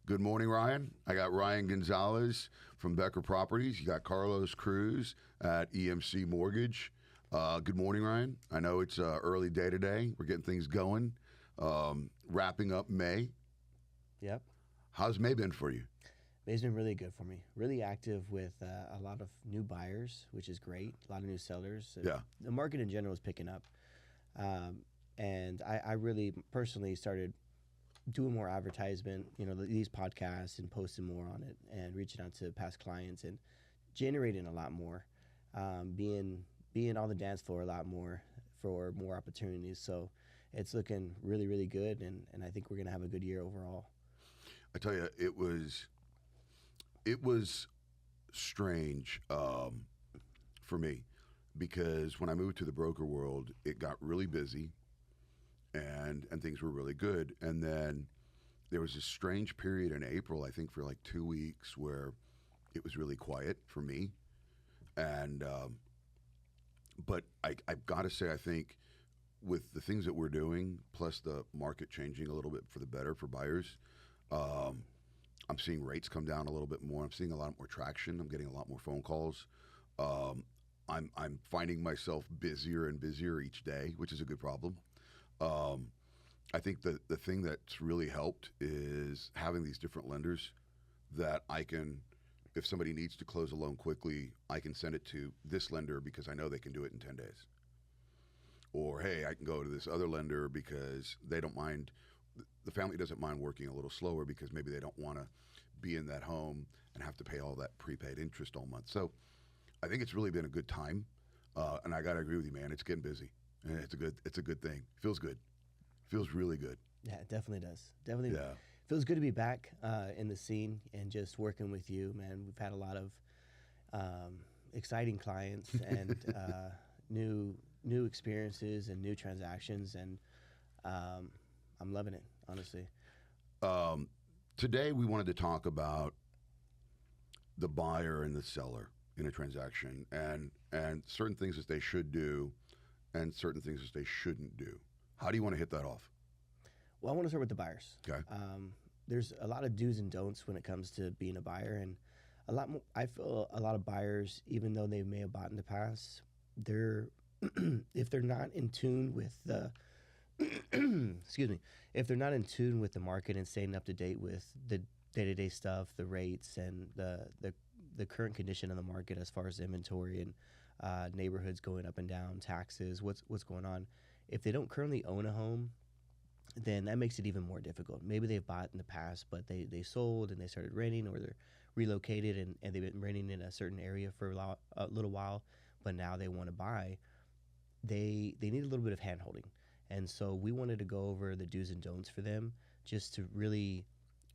Good morning, Ryan. I got Ryan Gonzales from Becker Properties. You got Carlos Cruz at EMC Mortgage. Good morning, Ryan. I know it's early day today. We're getting things going. Wrapping up May. Yep. How's May been for you? May's been really good for me. Really active with a lot of new buyers, which is great. A lot of new sellers. Yeah. The market in general is picking up. And I really personally started doing more advertisement, these podcasts and posting more on it and reaching out to past clients and generating a lot more, being on the dance floor a lot more for more opportunities. So it's looking really, really good. And I think we're going to have a good year overall. I tell you, it was strange for me because when I moved to the broker world, it got really busy and things were really good. And then there was this strange period in April, I think for like 2 weeks, where it was really quiet for me. And but I've got to say, I think with the things that we're doing, plus the market changing a little bit for the better for buyers, I'm seeing rates come down a little bit more. I'm seeing a lot more traction. I'm getting a lot more phone calls. I'm finding myself busier and busier each day, which is a good problem. I think the thing that's really helped is having these different lenders that I can, if somebody needs to close a loan quickly, I can send it to this lender because I know they can do it in 10 days. Or, hey, I can go to this other lender because they don't mind, the family doesn't mind working a little slower because maybe they don't want to be in that home and have to pay all that prepaid interest all month. So I think it's really been a good time. And I got to agree with you, man. It's getting busy. And it's a good thing. Feels good. Feels really good. Yeah, it definitely does. Definitely. Yeah. Feels good to be back in the scene and just working with you, man. We've had a lot of exciting clients and new experiences and new transactions, and I'm loving it, honestly. Today we wanted to talk about the buyer and the seller in a transaction and certain things that they should do and certain things that they shouldn't do. How do you want to hit that off? Well, I want to start with the buyers. Okay. There's a lot of do's and don'ts when it comes to being a buyer, and a lot more. I feel a lot of buyers, even though they may have bought in the past, they're if they're not in tune with the excuse me, if they're not in tune with the market and staying up to date with the day-to-day stuff, the rates and the current condition of the market as far as inventory and neighborhoods going up and down, taxes, what's going on. If they don't currently own a home, then that makes it even more difficult. Maybe they've bought in the past, but they sold and they started renting, or they're relocated and they've been renting in a certain area for a little while, but now they want to buy. They need a little bit of hand-holding. And so we wanted to go over the do's and don'ts for them just to really,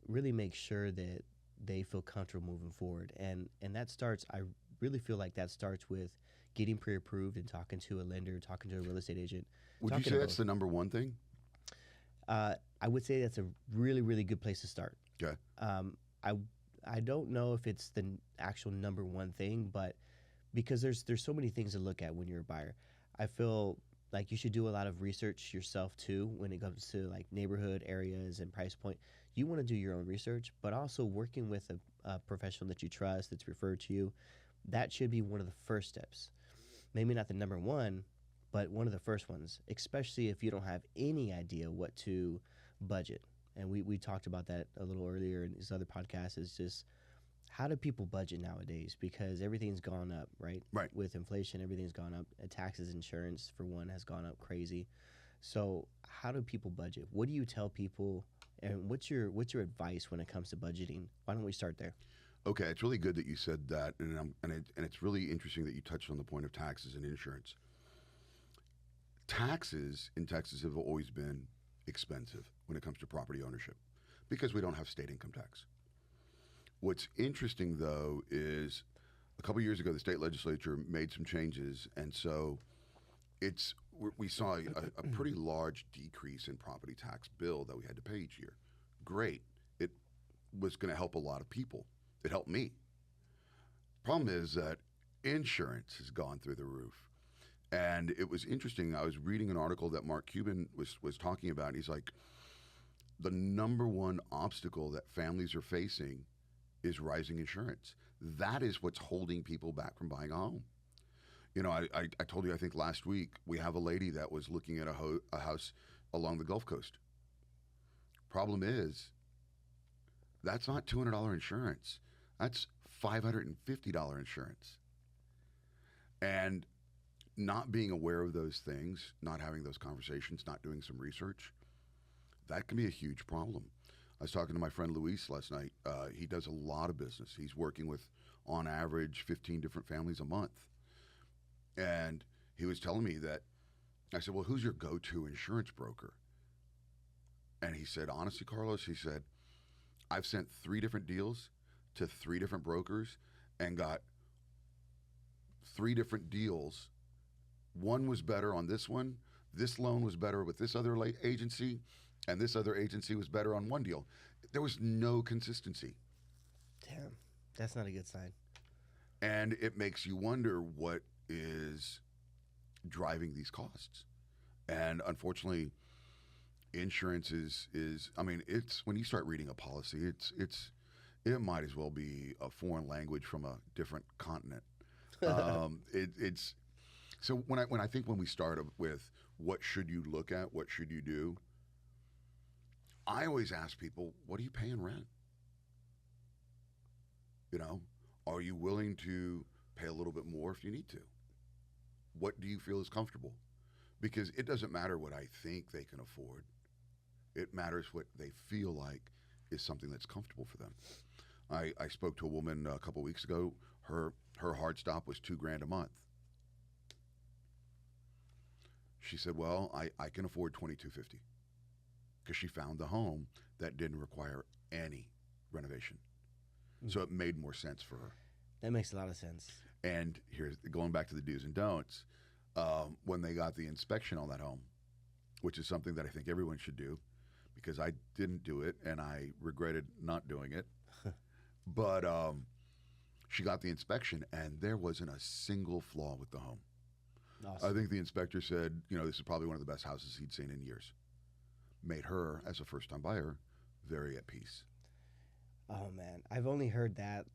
really make sure that they feel comfortable moving forward. And that starts, I really feel like that starts with getting pre-approved and talking to a lender, talking to a real estate agent. Would you say that's the number one thing? I would say that's a really, really good place to start. Okay. I don't know if it's the actual number one thing, but because there's so many things to look at when you're a buyer. I feel like you should do a lot of research yourself too when it comes to like neighborhood areas and price point. You want to do your own research, but also working with a professional that you trust, that's referred to you. That should be one of the first steps. Maybe not the number one, but one of the first ones, especially if you don't have any idea what to budget. And we talked about that a little earlier in this other podcast, is just how do people budget nowadays? Because everything's gone up, right? Right. With inflation, everything's gone up. Taxes, insurance, for one, has gone up crazy. So how do people budget? What do you tell people? And what's your advice when it comes to budgeting? Why don't we start there? Okay, it's really good that you said that, and it's really interesting that you touched on the point of taxes and insurance. Taxes in Texas have always been expensive when it comes to property ownership because we don't have state income tax. What's interesting, though, is a couple years ago, the state legislature made some changes, and so we saw a pretty large decrease in property tax bill that we had to pay each year. Great. It was going to help a lot of people. It helped me. Problem is that insurance has gone through the roof. And it was interesting. I was reading an article that Mark Cuban was talking about. He's like, the number one obstacle that families are facing is rising insurance. That is what's holding people back from buying a home. You know, I told you, I think last week, we have a lady that was looking at a house along the Gulf Coast. Problem is, that's not $200 insurance. That's $550 insurance. And not being aware of those things, not having those conversations, not doing some research, that can be a huge problem. I was talking to my friend Luis last night. He does a lot of business. He's working with, on average, 15 different families a month. And he was telling me that, I said, well, who's your go-to insurance broker? And he said, honestly, Carlos, he said, I've sent 3 different deals to 3 different brokers and got 3 different deals. One was better on this one. This loan was better with this other agency, and this other agency was better on one deal. There was no consistency. Damn, that's not a good sign. And it makes you wonder what is driving these costs. And unfortunately, insurance is I mean, it's when you start reading a policy, it might as well be a foreign language from a different continent. It's so when I think when we start with what should you look at, what should you do, I always ask people, what are you paying rent? You know, are you willing to pay a little bit more if you need to? What do you feel is comfortable? Because it doesn't matter what I think they can afford. It matters what they feel like is something that's comfortable for them. I spoke to a woman a couple weeks ago. Her hard stop was $2,000 a month. She said, well, I can afford $2,250 because she found the home that didn't require any renovation. Mm-hmm. So it made more sense for her. That makes a lot of sense. And here's going back to the do's and don'ts. When they got the inspection on that home, which is something that I think everyone should do, because I didn't do it and I regretted not doing it. But she got the inspection and there wasn't a single flaw with the home. Awesome. I think the inspector said, you know, this is probably one of the best houses he'd seen in years. Made her, as a first-time buyer, very at peace. Oh man, I've only heard that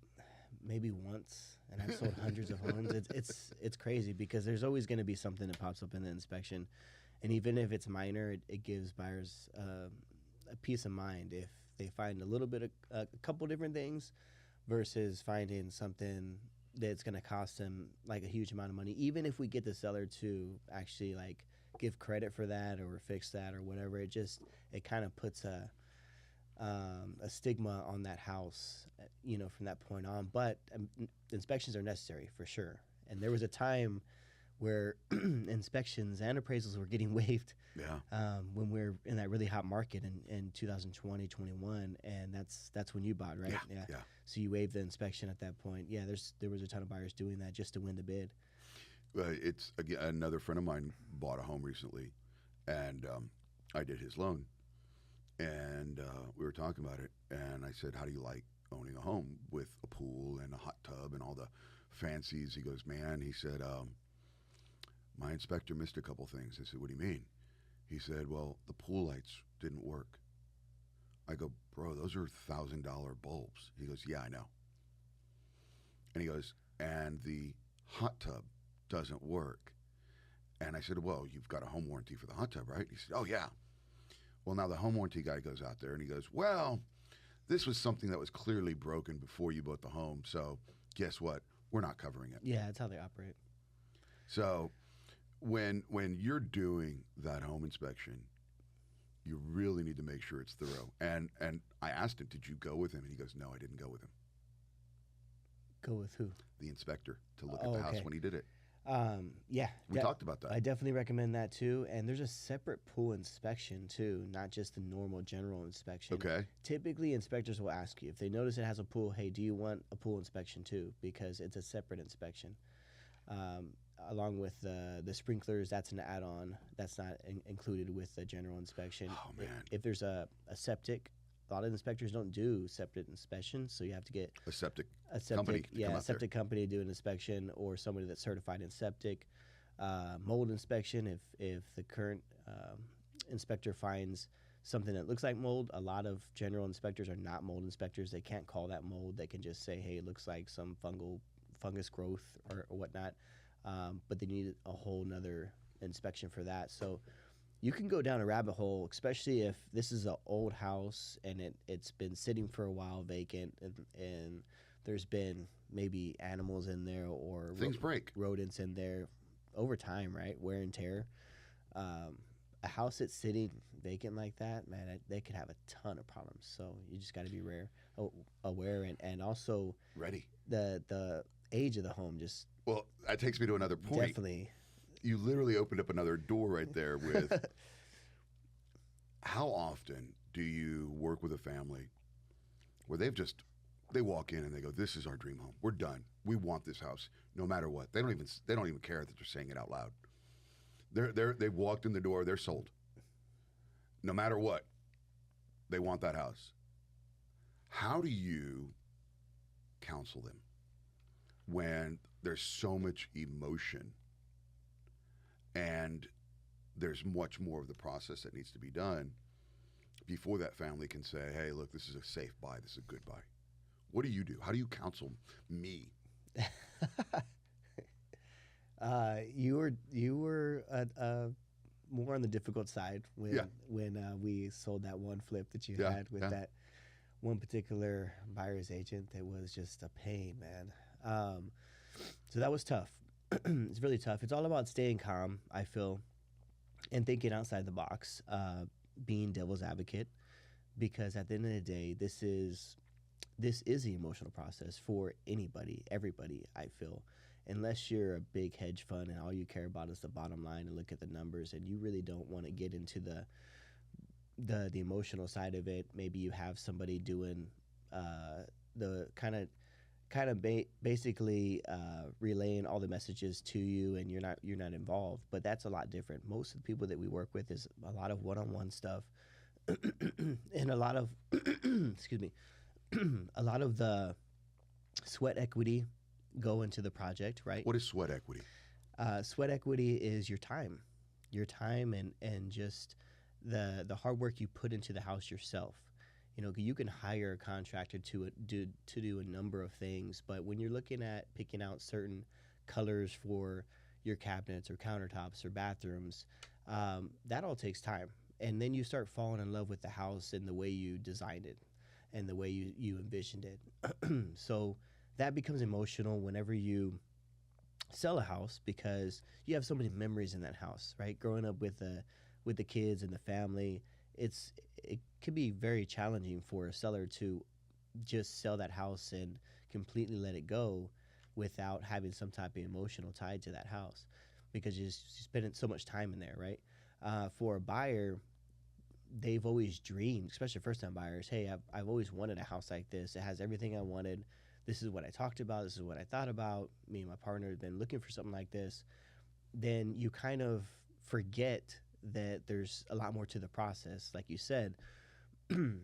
maybe once, and I've sold hundreds of homes. It's crazy because there's always going to be something that pops up in the inspection, and even if it's minor, it gives buyers a peace of mind if they find a little bit of a couple different things versus finding something that's going to cost them like a huge amount of money. Even if we get the seller to actually like give credit for that or fix that or whatever, it kind of puts a stigma on that house, you know, from that point on. But inspections are necessary for sure. And there was a time where inspections and appraisals were getting waived. Yeah. When we're in that really hot market in 2020, 21, and that's when you bought, right? Yeah. So you waived the inspection at that point. Yeah, there was a ton of buyers doing that just to win the bid. It's again, another friend of mine bought a home recently, and I did his loan, and we were talking about it, and I said, how do you like owning a home with a pool and a hot tub and all the fancies? He goes, man, he said, my inspector missed a couple things. I said, what do you mean? He said, well, the pool lights didn't work. I go, bro, those are $1,000 bulbs. He goes, yeah, I know. And he goes, and the hot tub doesn't work. And I said, well, you've got a home warranty for the hot tub, right? He said, oh, yeah. Well, now the home warranty guy goes out there and he goes, well, this was something that was clearly broken before you bought the home. So guess what? We're not covering it. Yeah, that's how they operate. So when you're doing that home inspection, you really need to make sure it's thorough. And I asked him, did you go with him? And he goes, no, I didn't go with him. Go with who? The inspector to look at the house when he did it. Yeah. We talked about that. I definitely recommend that too. And there's a separate pool inspection too, not just the normal general inspection. Okay. Typically, inspectors will ask you if they notice it has a pool, hey, do you want a pool inspection too? Because it's a separate inspection. Along with the sprinklers, that's an add-on. That's not included with the general inspection. Oh, man. If there's a septic, a lot of inspectors don't do septic inspections, so you have to get a septic company, a septic company to do an inspection, or somebody that's certified in septic. Mold inspection, if the current inspector finds something that looks like mold. A lot of general inspectors are not mold inspectors. They can't call that mold. They can just say, hey, it looks like some fungus growth or whatnot. But they need a whole nother inspection for that. So you can go down a rabbit hole, especially if this is an old house and it's been sitting for a while vacant, and there's been maybe animals in there or Things break. rodents in there over time, right? Wear and tear. A house that's sitting vacant like that, man, they could have a ton of problems. So you just got to be aware, and also Ready. the age of the home. Just Well, that takes me to another point. definitely. You literally opened up another door right there with how often do you work with a family where they walk in and they go, this is our dream home. We're done. We want this house no matter what. They don't even care that they're saying it out loud. They've walked in the door, they're sold. No matter what, they want that house. How do you counsel them when there's so much emotion and there's much more of the process that needs to be done before that family can say, hey, look, this is a safe buy, this is a good buy? What do you do? How do you counsel me? You were more on the difficult side when we sold that one flip that you had with that one particular buyer's agent. That was just a pain, man. So that was tough. It's really tough. It's all about staying calm, I feel, and thinking outside the box, being devil's advocate, because at the end of the day, this is the emotional process for anybody, everybody, I feel. Unless you're a big hedge fund and all you care about is the bottom line and look at the numbers, and you really don't want to get into the emotional side of it. Maybe you have somebody doing the kind of basically relaying all the messages to you, and you're not involved. But that's a lot different. Most of the people that we work with is a lot of one-on-one stuff, and a lot of excuse me, a lot of the sweat equity go into the project, right? What is sweat equity? Sweat equity is your time and just the hard work you put into the house yourself. You know, you can hire a contractor to do a number of things, but when you're looking at picking out certain colors for your cabinets or countertops or bathrooms, that all takes time. And then you start falling in love with the house and the way you designed it and the way you envisioned it. So that becomes emotional whenever you sell a house, because you have so many memories in that house, right? Growing up with the kids and the family, it could be very challenging for a seller to just sell that house and completely let it go without having some type of emotional tie to that house, because you spend so much time in there, right? For a buyer, they've always dreamed, especially first-time buyers, hey, I've always wanted a house like this. It has everything I wanted. This is what I talked about. This is what I thought about. Me and my partner have been looking for something like this. Then you kind of forget that there's a lot more to the process. Like you said,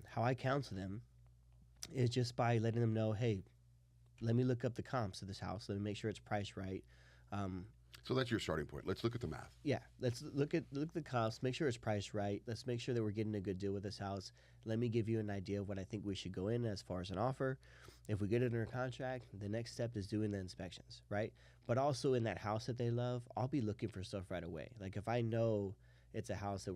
how I counsel them is just by letting them know, hey, let me look up the comps of this house. Let me make sure it's priced right. So that's your starting point. Let's look at the math. Yeah, let's look at the comps, make sure it's priced right. Let's make sure that we're getting a good deal with this house. Let me give you an idea of what I think we should go in as far as an offer. If we get it under contract, the next step is doing the inspections, right? But also in that house that they love, I'll be looking for stuff right away. Like if I know it's a house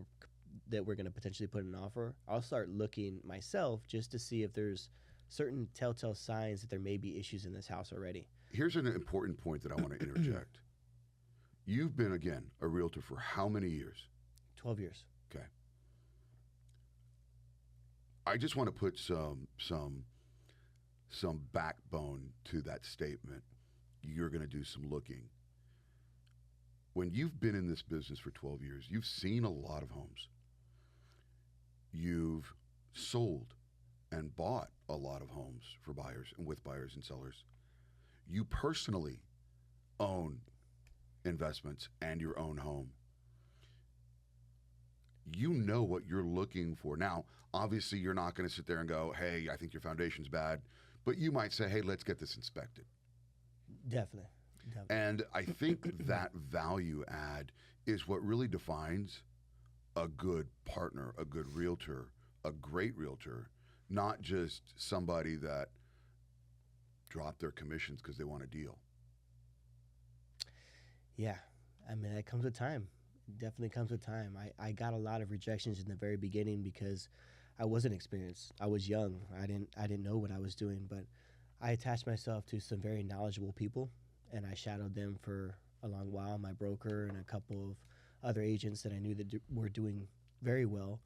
that we're going to potentially put in an offer, I'll start looking myself just to see if there's certain telltale signs that there may be issues in this house already. Here's an important point that I want to interject. You've been, again, a realtor for how many years? 12 years. Okay. I just want to put some backbone to that statement. You're going to do some looking. When you've been in this business for 12 years, you've seen a lot of homes. You've sold and bought a lot of homes for buyers and with buyers and sellers. You personally own investments and your own home. You know what you're looking for. Now, obviously, you're not going to sit there and go, hey, I think your foundation's bad. But you might say, hey, let's get this inspected. Definitely. And I think that value add is what really defines a good partner, a good realtor, a great realtor, not just somebody that dropped their commissions because they want a deal. Yeah, I mean that comes with time. It definitely comes with time. I got a lot of rejections in the very beginning because I wasn't experienced. I was young. I didn't know what I was doing, but I attached myself to some very knowledgeable people, and I shadowed them for a long while. My broker and a couple of other agents that I knew that were doing very well.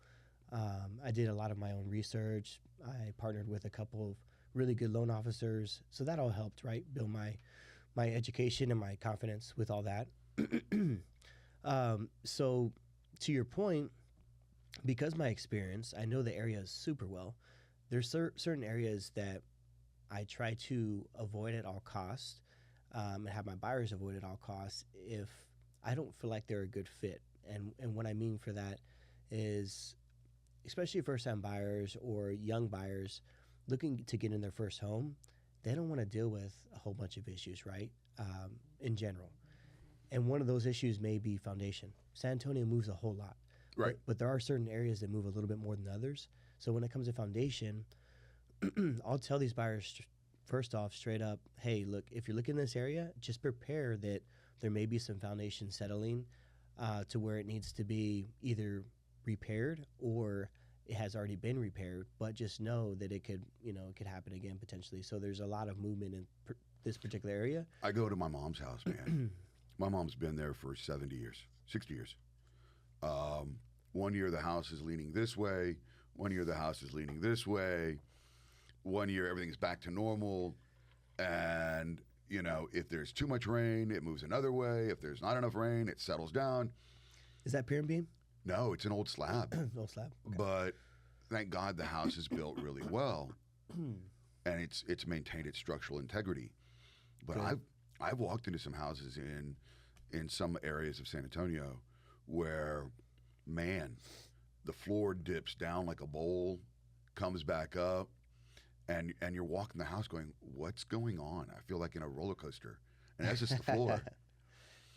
I did a lot of my own research. I partnered with a couple of really good loan officers, so that all helped, right? Build my education and my confidence with all that. So, to your point, because my experience, I know the area super well. There's certain areas that I try to avoid at all costs, and have my buyers avoid at all costs if I don't feel like they're a good fit. And what I mean for that is, especially first time buyers or young buyers looking to get in their first home, they don't want to deal with a whole bunch of issues, right? In general. And one of those issues may be foundation. San Antonio moves a whole lot. Right. But there are certain areas that move a little bit more than others. So when it comes to foundation, I'll tell these buyers first off, straight up, hey, look, if you're looking in this area, just prepare that there may be some foundation settling to where it needs to be either repaired or it has already been repaired. But just know that it could happen again potentially. So there's a lot of movement in this particular area. I go to my mom's house, man. My mom's been there for 70 years, 60 years. 1 year the house is leaning this way. 1 year the house is leaning this way. 1 year everything's back to normal. And, if there's too much rain, it moves another way. If there's not enough rain, it settles down. Is that pier and beam? No, it's an old slab. Old slab. Okay. But thank God the house is built really well. And it's maintained its structural integrity. But Good. I've walked into some houses in some areas of San Antonio where, man, the floor dips down like a bowl, comes back up, and you're walking the house going, what's going on? I feel like in a roller coaster. And that's just the floor.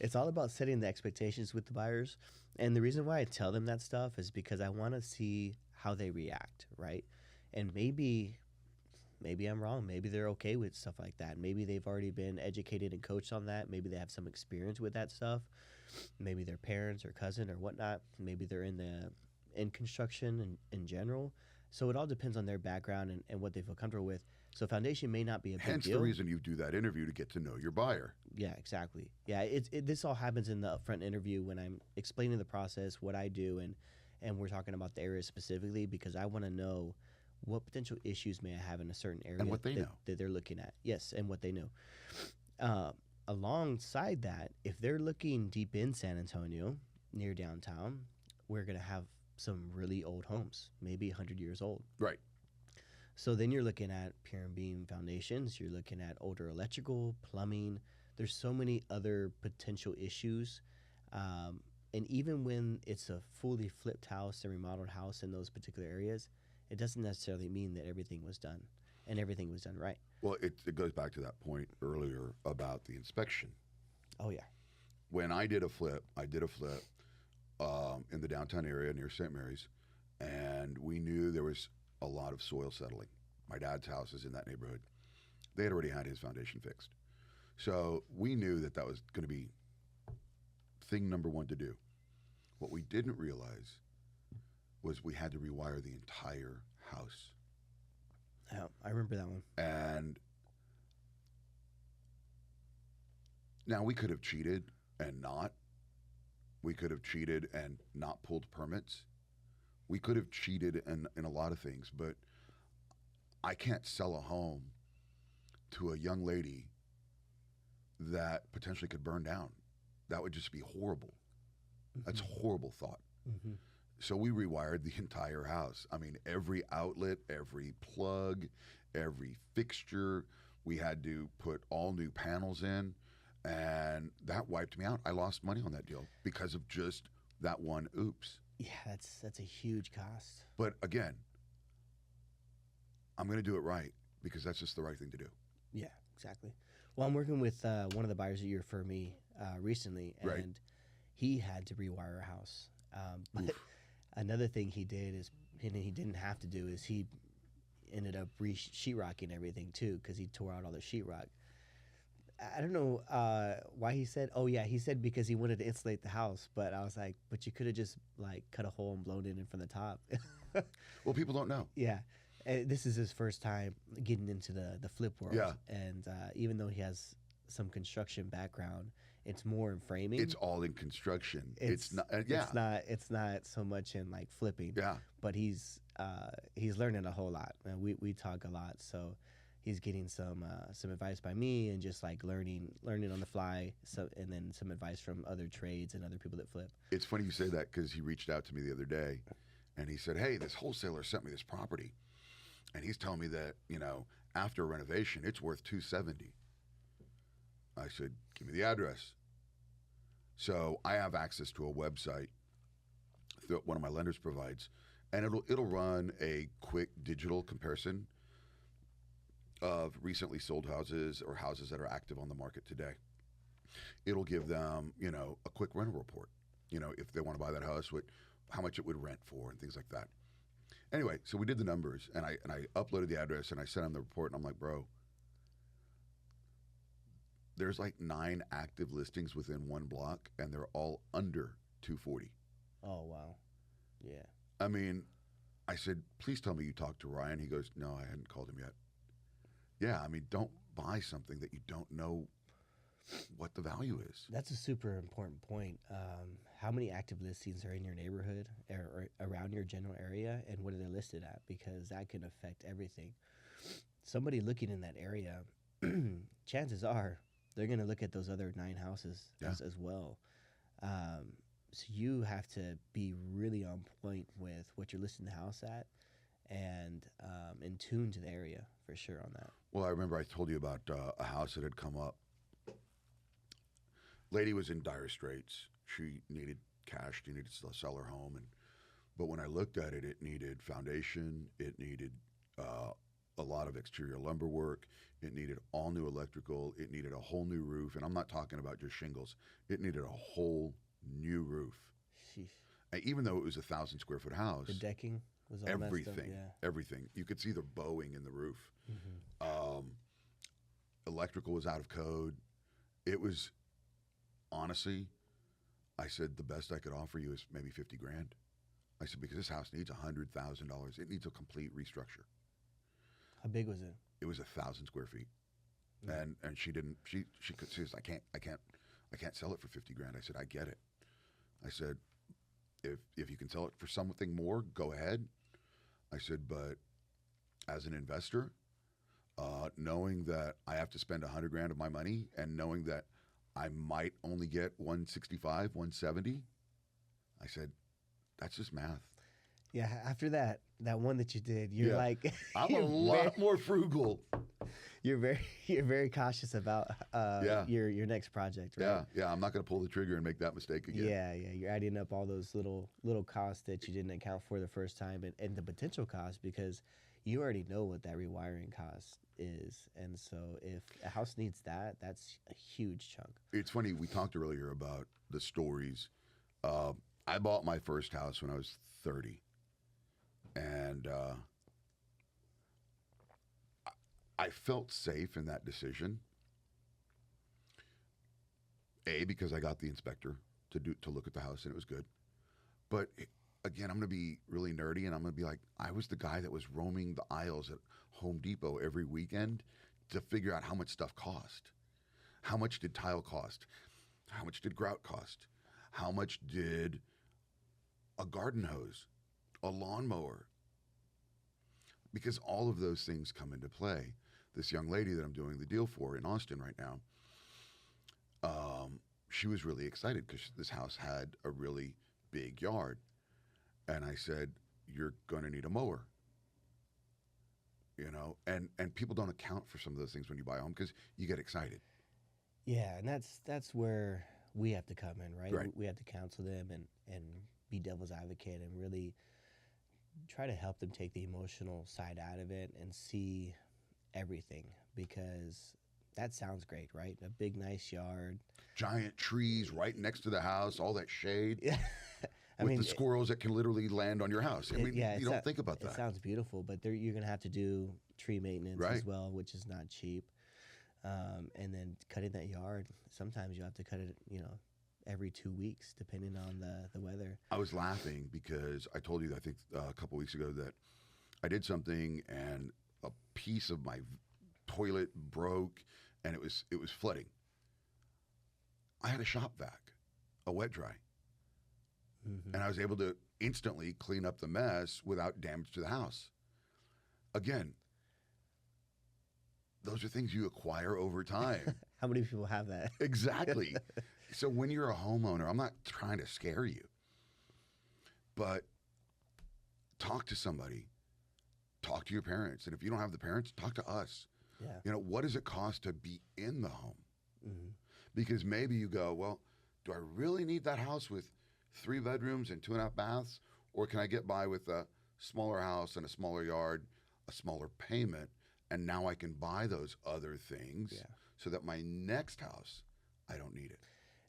It's all about setting the expectations with the buyers. And the reason why I tell them that stuff is because I want to see how they react, right? And maybe I'm wrong. Maybe they're okay with stuff like that. Maybe they've already been educated and coached on that. Maybe they have some experience with that stuff. Maybe their parents or cousin or whatnot. Maybe they're in construction in general. So it all depends on their background and what they feel comfortable with. So foundation may not be a big Hence deal. the reason you do that interview, to get to know your buyer. Yeah, exactly. Yeah, this all happens in the upfront interview when I'm explaining the process, what I do, and we're talking about the area specifically because I want to know what potential issues may I have in a certain area And what they know. that they're looking at. Yes, and what they know. Alongside that, if they're looking deep in San Antonio, near downtown, we're going to have some really old homes, maybe 100 years old. Right. So then you're looking at pier and beam foundations. You're looking at older electrical, plumbing. There's so many other potential issues. And even when it's a fully flipped house and remodeled house in those particular areas, it doesn't necessarily mean that everything was done and everything was done right. Well, it goes back to that point earlier about the inspection. Oh, yeah. When I did a flip in the downtown area near St. Mary's, and we knew there was a lot of soil settling. My dad's house is in that neighborhood. They had already had his foundation fixed. So we knew that was going to be thing number one to do. What we didn't realize was we had to rewire the entire house. Yeah, I remember that one. And now we could have cheated and not. We could have cheated and not pulled permits. We could have cheated in a lot of things, but I can't sell a home to a young lady that potentially could burn down. That would just be horrible. That's a horrible thought. Mm-hmm. So we rewired the entire house. I mean, every outlet, every plug, every fixture. We had to put all new panels in, and that wiped me out. I lost money on that deal because of just that one oops. Yeah, that's a huge cost. But again, I'm going to do it right because that's just the right thing to do. Yeah, exactly. Well, I'm working with one of the buyers that you referred me recently, and Right. he had to rewire a house. But Another thing he did is, and he didn't have to do, is he ended up sheetrocking everything too, because he tore out all the sheetrock. I don't know why he said. Oh yeah, he said because he wanted to insulate the house. But I was like, but you could have just like cut a hole and blown it in from the top. Well, people don't know. Yeah, this is his first time getting into the flip world. Yeah. And even though he has some construction background, it's more in framing. It's all in construction. It's not. Yeah. It's not so much in like flipping. Yeah. But he's learning a whole lot. We talk a lot, so he's getting some advice by me, and just like learning on the fly. So, and then some advice from other trades and other people that flip. It's funny you say that, because he reached out to me the other day, and he said, "Hey, this wholesaler sent me this property, and he's telling me that, after renovation, it's worth $270." I said, "Give me the address." So I have access to a website that one of my lenders provides, and it'll run a quick digital comparison of recently sold houses or houses that are active on the market today. It'll give them, a quick rental report, if they want to buy that house, how much it would rent for and things like that. Anyway, so we did the numbers, and I uploaded the address, and I sent him the report, and I'm like, bro, there's like 9 active listings within one block, and they're all under 240. Oh wow, yeah. I mean, I said, please tell me you talked to Ryan. He goes, no, I hadn't called him yet. Yeah, I mean, don't buy something that you don't know what the value is. That's a super important point. How many active listings are in your neighborhood or around your general area, and what are they listed at? Because that can affect everything. Somebody looking in that area, chances are they're going to look at those other 9 houses as well. So you have to be really on point with what you're listing the house at, and in tune to the area for sure on that. Well, I remember I told you about a house that had come up. Lady was in dire straits. She needed cash. She needed to sell her home. But when I looked at it, it needed foundation. It needed a lot of exterior lumber work. It needed all new electrical. It needed a whole new roof. And I'm not talking about just shingles. It needed a whole new roof. Sheesh. Even though it was a 1,000 square foot house. The decking was all everything, messed up, yeah. Everything. You could see the bowing in the roof. Mm-hmm. Electrical was out of code. It was, honestly, I said, the best I could offer you is maybe 50 grand. I said, because this house needs $100,000. It needs a complete restructure. How big was it? It was 1,000 square feet. Mm. And she didn't, she says, I can't sell it for 50 grand. I said, I get it. I said, if you can sell it for something more, go ahead. I said, but as an investor, knowing that I have to spend 100 grand of my money, and knowing that I might only get 165, 170, I said, that's just math. Yeah, after that one that you did, you're like, I'm a lot more frugal. You're very cautious about your next project, right? Yeah. I'm not going to pull the trigger and make that mistake again. Yeah. You're adding up all those little costs that you didn't account for the first time, and the potential cost, because you already know what that rewiring cost is, and so if a house needs that, that's a huge chunk. It's funny, we talked earlier about the stories. I bought my first house when I was 30, and I felt safe in that decision. Because I got the inspector to look at the house, and it was good. But again, I'm going to be really nerdy, and I'm going to be like, I was the guy that was roaming the aisles at Home Depot every weekend to figure out how much stuff cost. How much did tile cost? How much did grout cost? How much did a garden hose, a lawnmower? Because all of those things come into play. This young lady that I'm doing the deal for in Austin right now, she was really excited because this house had a really big yard. And I said, you're going to need a mower. And people don't account for some of those things when you buy a home because you get excited. Yeah, and that's where we have to come in, right? Right. We have to counsel them and be devil's advocate and really try to help them take the emotional side out of it and see everything, because that sounds great, right? A big, nice yard. Giant trees right next to the house, all that shade. Yeah. I with mean, the squirrels that can literally land on your house. I mean, yeah, you don't think about it that, sounds beautiful, but you're gonna have to do tree maintenance right? as well, which is not cheap. And then cutting that yard, sometimes you have to cut it, every 2 weeks, depending on the weather. I was laughing because I told you, I think a couple weeks ago, that I did something and a piece of my toilet broke and it was flooding. I had a shop vac, a wet dry, and I was able to instantly clean up the mess without damage to the house. Again, those are things you acquire over time. How many people have that? Exactly. So when you're a homeowner, I'm not trying to scare you, but talk to somebody, talk to your parents. And if you don't have the parents, talk to us. Yeah. What does it cost to be in the home? Hmm. Because maybe you go, well, do I really need that house with 3 bedrooms and 2.5 baths? Or can I get by with a smaller house and a smaller yard, a smaller payment, and now I can buy those other things so that my next house, I don't need it.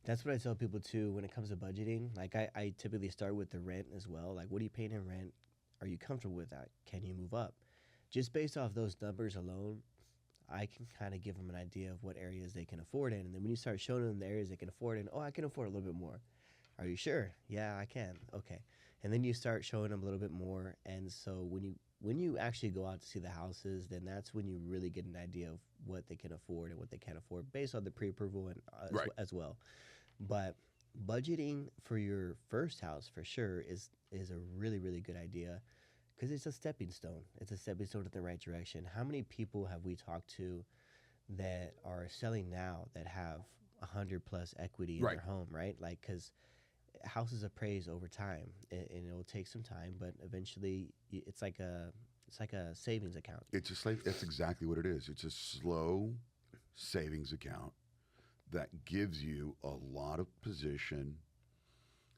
That's what I tell people too when it comes to budgeting. Like I typically start with the rent as well. Like, what are you paying in rent? Are you comfortable with that? Can you move up? Just based off those numbers alone, I can kind of give them an idea of what areas they can afford in. And then when you start showing them the areas they can afford in, oh, I can afford a little bit more. Are you sure? Yeah, I can. Okay. And then you start showing them a little bit more. And so when you actually go out to see the houses, then that's when you really get an idea of what they can afford and what they can't afford based on the pre-approval and as well. But budgeting for your first house for sure is a really, really good idea because it's a stepping stone. It's a stepping stone in the right direction. How many people have we talked to that are selling now that have 100 plus equity in their home, right? Like, because houses appraise over time, and it will take some time, but eventually it's like a savings account. That's exactly what it is. It's a slow savings account that gives you a lot of position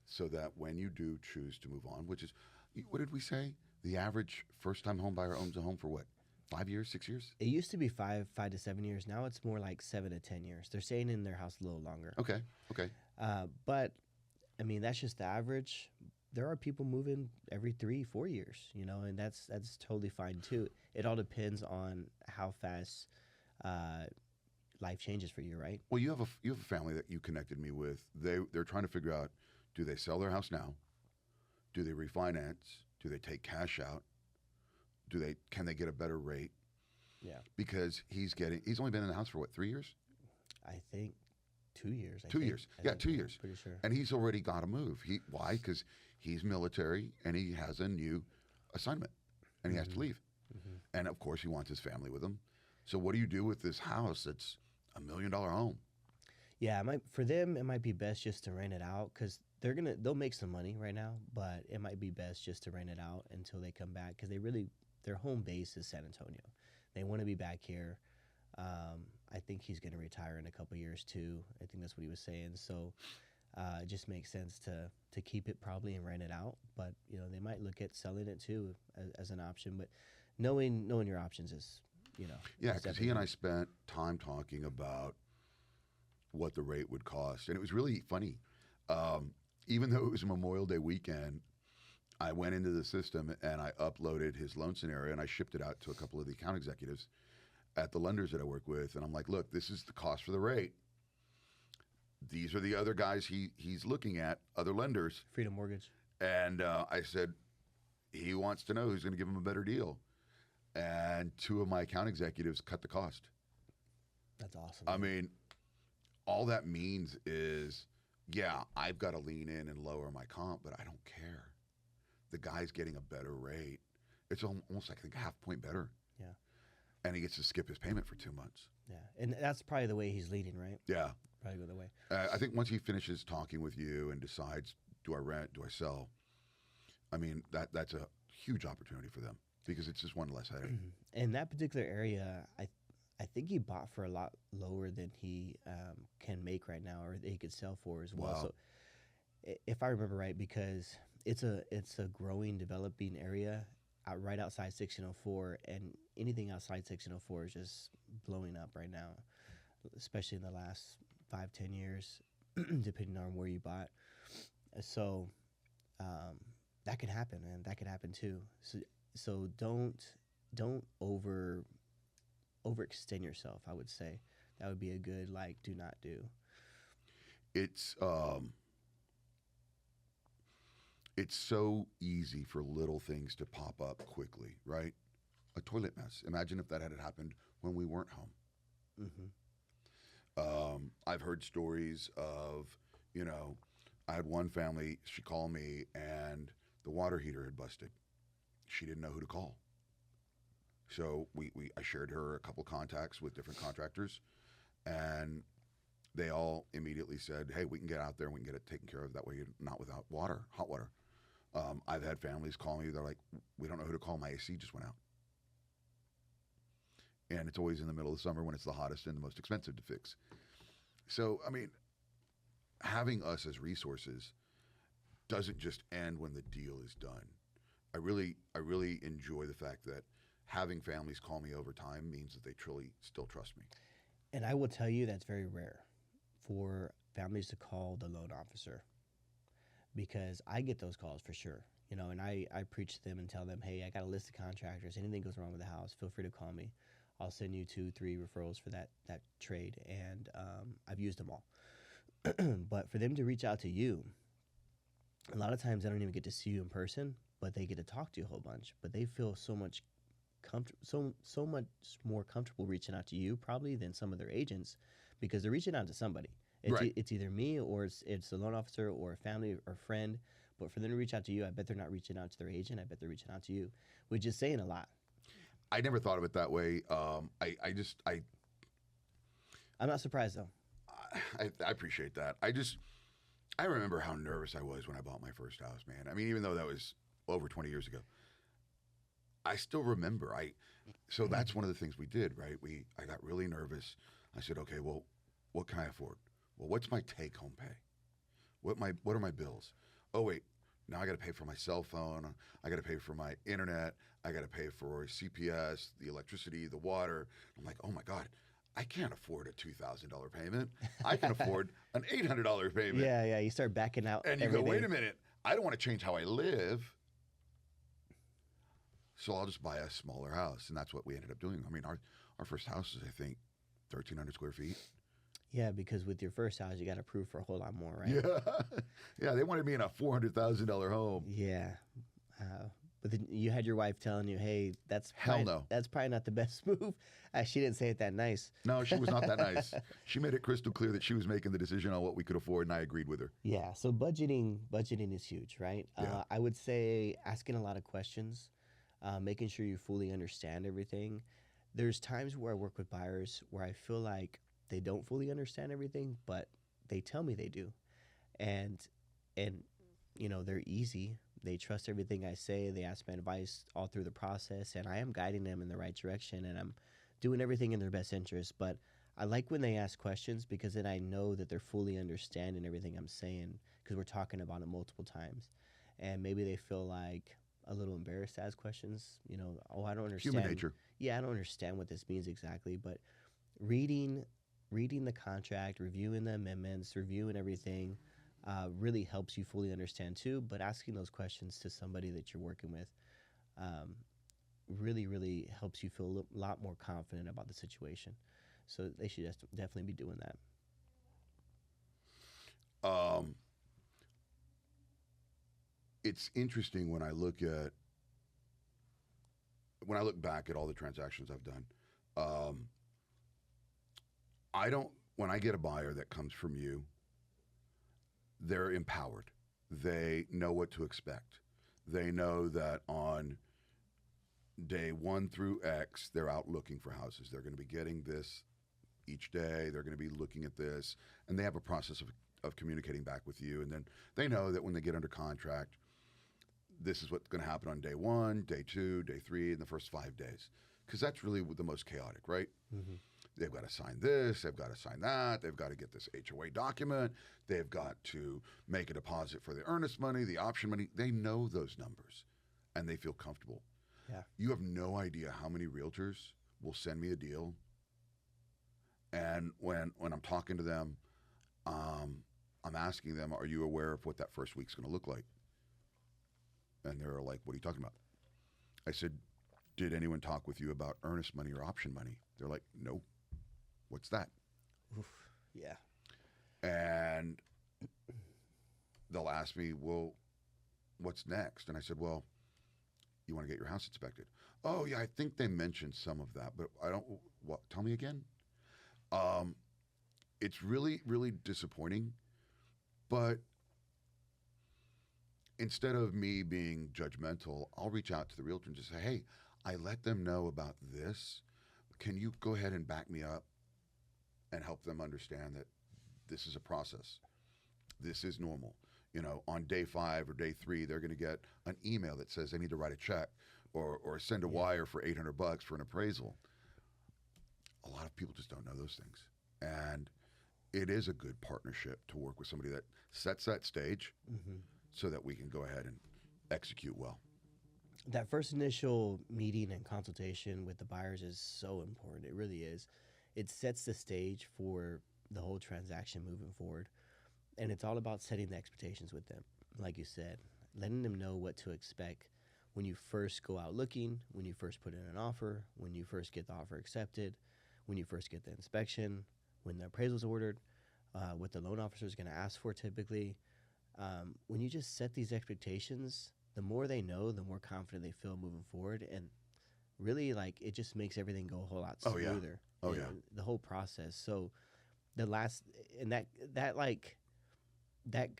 so that when you do choose to move on, which is, what did we say? The average first-time home buyer owns a home for what? 5 years, 6 years? It used to be 5 to 7 years. Now it's more like 7 to 10 years. They're staying in their house a little longer. Okay. But I mean, that's just the average. There are people moving every 3, 4 years, and that's totally fine too. It all depends on how fast life changes for you, right? Well, you have a family that you connected me with. They're trying to figure out, do they sell their house now? Do they refinance? Do they take cash out? Can they get a better rate? Yeah. Because he's only been in the house for what, 3 years? I think 2 years. 2 years. Yeah, 2 years. Pretty sure. And he's already got to move. Why? Because he's military and he has a new assignment and he has to leave. Mm-hmm. And of course, he wants his family with him. So what do you do with this house that's $1 million home? Yeah, for them, it might be best just to rent it out because they'll make some money right now, but it might be best just to rent it out until they come back because their home base is San Antonio. They want to be back here. I think he's going to retire in a couple of years too. I think that's what he was saying. So it just makes sense to keep it probably and rent it out. But they might look at selling it too as an option. But knowing your options is Yeah, because he and I spent time talking about what the rate would cost, and it was really funny. Even though it was Memorial Day weekend, I went into the system and I uploaded his loan scenario and I shipped it out to a couple of the account executives at the lenders that I work with. And I'm like, look, this is the cost for the rate. These are the other guys he's looking at, other lenders. Freedom Mortgage. And I said, he wants to know who's going to give him a better deal. And 2 of my account executives cut the cost. That's awesome. I mean, all that means is, yeah, I've got to lean in and lower my comp, but I don't care. The guy's getting a better rate. It's almost like, I think, half point better. Yeah. And he gets to skip his payment for 2 months. Yeah. And that's probably the way he's leading, right? Yeah. Probably the way. I think once he finishes talking with you and decides, do I rent, do I sell? I mean, that's a huge opportunity for them because it's just one less headache. In that particular area, I think he bought for a lot lower than he can make right now, or that he could sell for as well. Wow. So, if I remember right, because it's a growing, developing area right outside 1604, and anything outside 1604 is just blowing up right now, especially in the last 5-10 years, depending on where you bought. So, that can happen, and that can happen too. So don't overextend yourself. I would say that would be a good like do not do. It's it's so easy for little things to pop up quickly, right? A toilet mess. Imagine if that had happened when we weren't home. Hmm. I've heard stories of, you know, I had one family, she called me and the water heater had busted. She didn't know who to call. So I shared her a couple contacts with different contractors, and they all immediately said, hey, we can get out there and we can get it taken care of. That way you're not without water, hot water. I've had families call me, they're like, we don't know who to call, my AC just went out. And it's always in the middle of the summer when it's the hottest and the most expensive to fix. So, I mean, having us as resources doesn't just end when the deal is done. I really enjoy the fact that having families call me over time means that they truly still trust me. And I will tell you that's very rare for families to call the loan officer, because I get those calls for sure. And I preach to them and tell them, hey, I got a list of contractors. Anything goes wrong with the house, feel free to call me. I'll send you 2, 3 referrals for that trade, and I've used them all. But for them to reach out to you, a lot of times they don't even get to see you in person, but they get to talk to you a whole bunch. But they feel so much so much more comfortable reaching out to you probably than some of their agents, because they're reaching out to somebody. Right. It's either me or it's a loan officer or a family or friend. But for them to reach out to you, I bet they're not reaching out to their agent. I bet they're reaching out to you, which is saying a lot. I never thought of it that way. I'm not surprised though. I appreciate that. I remember how nervous I was when I bought my first house, man. I mean, even though that was over 20 years ago, I still remember. So that's one of the things we did, right? I got really nervous. I said, okay, well, what can I afford? Well, what's my take-home pay? What are my bills? Oh wait, now I got to pay for my cell phone. I got to pay for my internet. I got to pay for CPS, the electricity, the water. I'm like, oh my God, I can't afford a $2,000 payment. I can afford an $800 payment. Yeah. You start backing out, and you go, wait a minute, I don't want to change how I live. So I'll just buy a smaller house, and that's what we ended up doing. I mean, our first house is, I think, 1,300 square feet. Yeah, because with your first house, you got approved for a whole lot more, right? Yeah. They wanted me in a $400,000 home. Yeah, but then you had your wife telling you, "Hey, that's no. That's probably not the best move." She didn't say it that nice. No, she was not that nice. She made it crystal clear that she was making the decision on what we could afford, and I agreed with her. Yeah. So budgeting is huge, right? Yeah. I would say asking a lot of questions, making sure you fully understand everything. There's times where I work with buyers where I feel like they don't fully understand everything, but they tell me they do, and they're easy. They trust everything I say. They ask my advice all through the process, and I am guiding them in the right direction, and I'm doing everything in their best interest. But I like when they ask questions, because then I know that they're fully understanding everything I'm saying, because we're talking about it multiple times, and maybe they feel like a little embarrassed to ask questions. Oh, I don't understand. Human nature. Yeah, I don't understand what this means exactly, but reading the contract, reviewing the amendments, reviewing everything, really helps you fully understand too. But asking those questions to somebody that you're working with really, really helps you feel a lot more confident about the situation. So they should definitely be doing that. It's interesting when I look back at all the transactions I've done. When I get a buyer that comes from you, they're empowered. They know what to expect. They know that on day 1 through X, they're out looking for houses. They're going to be getting this each day. They're going to be looking at this, and they have a process of communicating back with you. And then they know that when they get under contract, this is what's going to happen on day 1, day 2, day 3, and the first 5 days. Because that's really the most chaotic, right? Mm-hmm. They've got to sign this, they've got to sign that, they've got to get this HOA document, they've got to make a deposit for the earnest money, the option money. They know those numbers, and they feel comfortable. Yeah. You have no idea how many realtors will send me a deal, and when I'm talking to them, I'm asking them, are you aware of what that first week's going to look like? And they're like, what are you talking about? I said, did anyone talk with you about earnest money or option money? They're like, no. What's that? Oof. Yeah. And they'll ask me, well, what's next? And I said, well, you want to get your house inspected? Oh, yeah, I think they mentioned some of that, but I don't, what, tell me again? Um, it's really, really disappointing, but instead of me being judgmental, I'll reach out to the realtor and just say, hey, I let them know about this. Can you go ahead and back me up and help them understand that this is a process? This is normal. You know, on day 5 or day 3, they're going to get an email that says they need to write a check or send a wire for $800 for an appraisal. A lot of people just don't know those things. And it is a good partnership to work with somebody that sets that stage so that we can go ahead and execute well. That first initial meeting and consultation with the buyers is so important. It really is. It sets the stage for the whole transaction moving forward. And it's all about setting the expectations with them. Like you said, letting them know what to expect when you first go out looking, when you first put in an offer, when you first get the offer accepted, when you first get the inspection, when the appraisal's ordered, what the loan officer is going to ask for typically. When you just set these expectations, the more they know, the more confident they feel moving forward. And really, like, it just makes everything go a whole lot smoother. Oh, yeah. The whole process. So the last, and that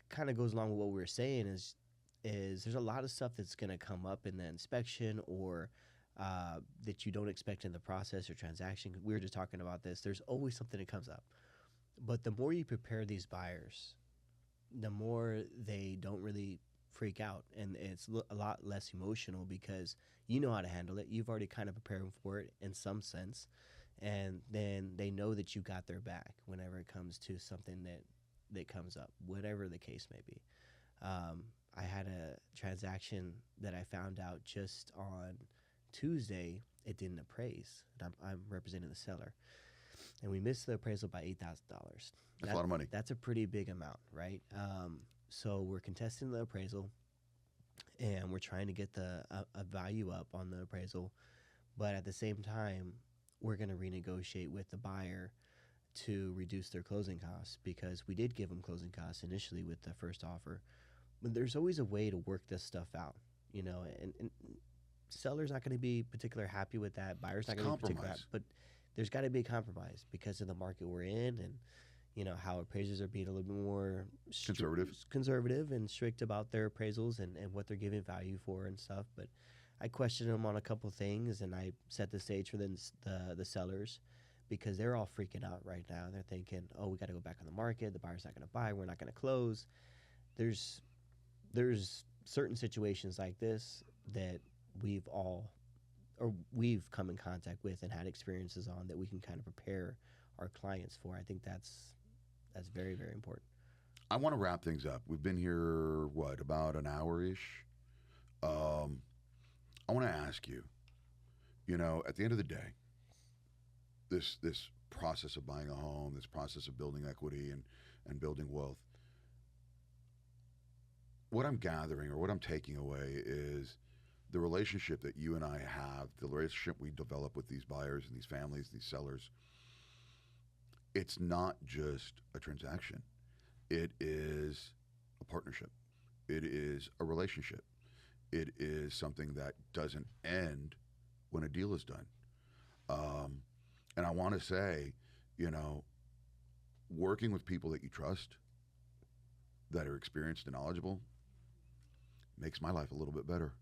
kind of goes along with what we were saying is there's a lot of stuff that's going to come up in the inspection or that you don't expect in the process or transaction. We were just talking about this. There's always something that comes up. But the more you prepare these buyers, the more they don't really freak out. And it's a lot less emotional because you know how to handle it. You've already kind of prepared them for it in some sense. And then they know that you got their back whenever it comes to something that comes up, whatever the case may be. I had a transaction that I found out just on Tuesday. It didn't appraise. I'm representing the seller. And we missed the appraisal by $8,000. That's a lot of money. That's a pretty big amount, right? So we're contesting the appraisal, and we're trying to get a value up on the appraisal. But at the same time, we're going to renegotiate with the buyer to reduce their closing costs because we did give them closing costs initially with the first offer. But there's always a way to work this stuff out, you know, and seller's not going to be particularly happy with that. Buyer's not going to be particularly happy, but there's got to be a compromise because of the market we're in and, you know, how appraisers are being a little bit more conservative and strict about their appraisals and what they're giving value for and stuff. But I questioned them on a couple things and I set the stage for the sellers because they're all freaking out right now. They're thinking, oh, we got to go back on the market. The buyer's not going to buy. We're not going to close. There's certain situations like this that we've come in contact with and had experiences on that we can kind of prepare our clients for. I think that's very, very important. I want to wrap things up. We've been here, about an hour-ish? I want to ask you, you know, at the end of the day, this process of buying a home, this process of building equity and building wealth, what I'm gathering or what I'm taking away is the relationship that you and I have, the relationship we develop with these buyers and these families, these sellers. It's not just a transaction. It is a partnership. It is a relationship. It is something that doesn't end when a deal is done. And I want to say, you know, working with people that you trust, that are experienced and knowledgeable, makes my life a little bit better.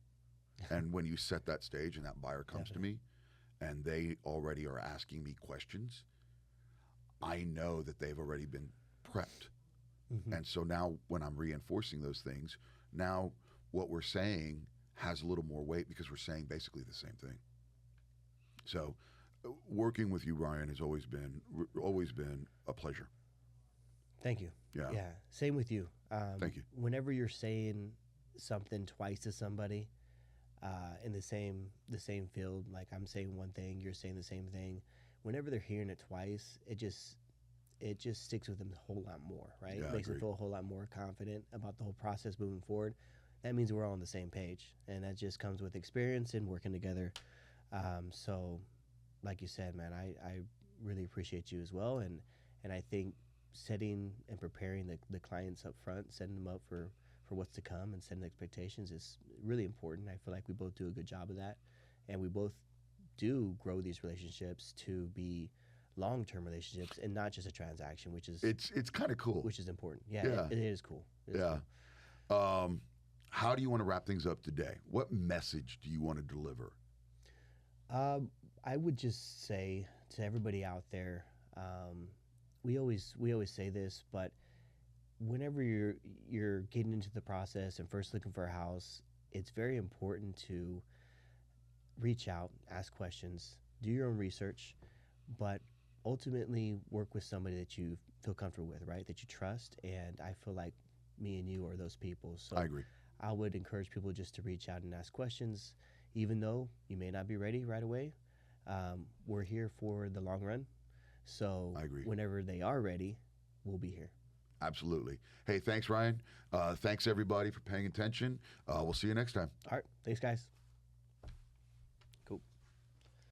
And when you set that stage and that buyer comes to me and they already are asking me questions, I know that they've already been prepped. Mm-hmm. And so now when I'm reinforcing those things, now what we're saying has a little more weight because we're saying basically the same thing. So working with you, Ryan, has always been a pleasure. Thank you. Yeah. Yeah. Same with you. Thank you. Whenever you're saying something twice to somebody in the same field, like I'm saying one thing, you're saying the same thing. Whenever they're hearing it twice, it just sticks with them a whole lot more, right? Yeah, It makes them feel a whole lot more confident about the whole process moving forward. that means we're all on the same page, and that just comes with experience and working together. So, like you said, man, I really appreciate you as well, and I think setting and preparing the clients up front, setting them up for what's to come, and setting expectations is really important. I feel like we both do a good job of that, and we both do grow these relationships to be long-term relationships and not just a transaction, It's kind of cool. which is important. Yeah, Yeah. it is cool. It is Yeah. cool. How do you want to wrap things up today? What message do you want to deliver? I would just say to everybody out there, we always say this, but whenever you're getting into the process and first looking for a house, it's very important to reach out, ask questions, do your own research, but ultimately work with somebody that you feel comfortable with, right? That you trust. And I feel like me and you are those people. So I agree. I would encourage people just to reach out and ask questions, even though you may not be ready right away. We're here for the long run. So I agree. whenever they are ready, we'll be here. Absolutely. Hey, thanks, Ryan. Thanks, everybody, for paying attention. We'll see you next time. All right. Thanks, guys.